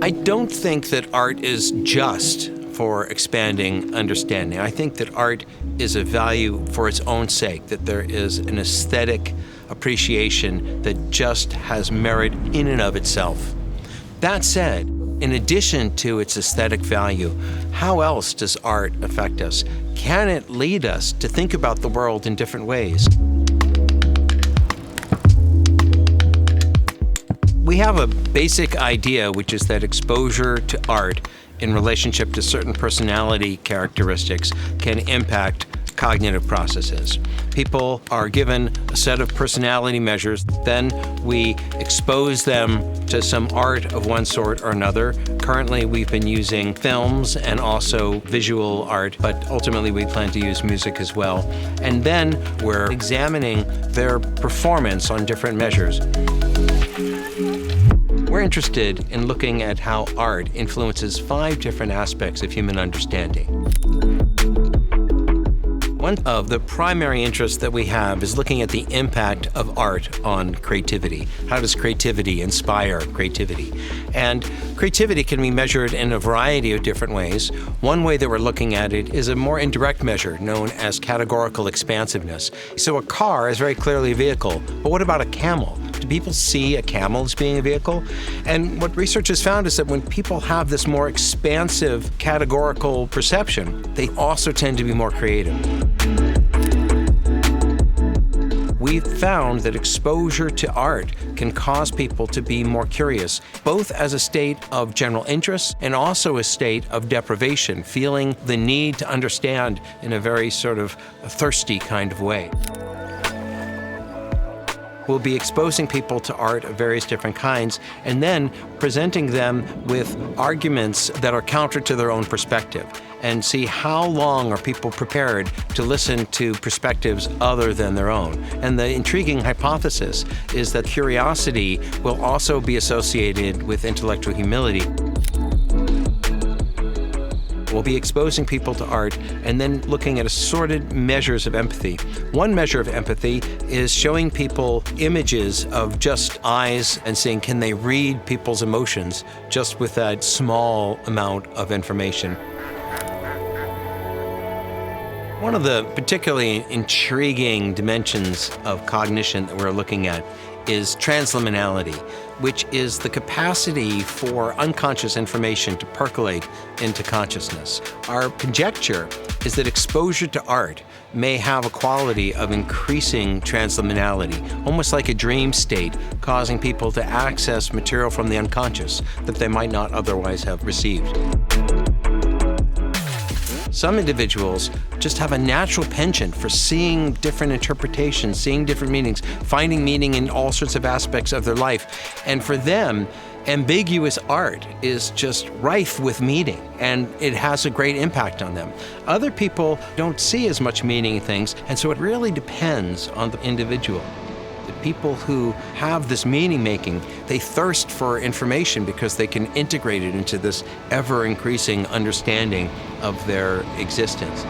I don't think that art is just for expanding understanding. I think that art is a value for its own sake, that there is an aesthetic appreciation that just has merit in and of itself. That said, in addition to its aesthetic value, how else does art affect us? Can it lead us to think about the world in different ways? We have a basic idea, which is that exposure to art in relationship to certain personality characteristics can impact cognitive processes. People are given a set of personality measures, then we expose them to some art of one sort or another. Currently, we've been using films and also visual art, but ultimately we plan to use music as well. And then we're examining their performance on different measures. We're interested in looking at how art influences 5 different aspects of human understanding. One of the primary interests that we have is looking at the impact of art on creativity. How does creativity inspire creativity? And creativity can be measured in a variety of different ways. One way that we're looking at it is a more indirect measure known as categorical expansiveness. So a car is very clearly a vehicle, but what about a camel? Do people see a camel as being a vehicle? And what research has found is that when people have this more expansive categorical perception, they also tend to be more creative. We've found that exposure to art can cause people to be more curious, both as a state of general interest and also a state of deprivation, feeling the need to understand in a very sort of thirsty kind of way. We'll be exposing people to art of various different kinds and then presenting them with arguments that are counter to their own perspective and see how long are people prepared to listen to perspectives other than their own. And the intriguing hypothesis is that curiosity will also be associated with intellectual humility. We'll be exposing people to art and then looking at assorted measures of empathy. One measure of empathy is showing people images of just eyes and seeing can they read people's emotions just with that small amount of information. One of the particularly intriguing dimensions of cognition that we're looking at is transliminality, which is the capacity for unconscious information to percolate into consciousness. Our conjecture is that exposure to art may have a quality of increasing transliminality, almost like a dream state, causing people to access material from the unconscious that they might not otherwise have received. Some individuals just have a natural penchant for seeing different interpretations, seeing different meanings, finding meaning in all sorts of aspects of their life. And for them, ambiguous art is just rife with meaning, and it has a great impact on them. Other people don't see as much meaning in things, and so it really depends on the individual. The people who have this meaning-making, they thirst for information because they can integrate it into this ever-increasing understanding of their existence.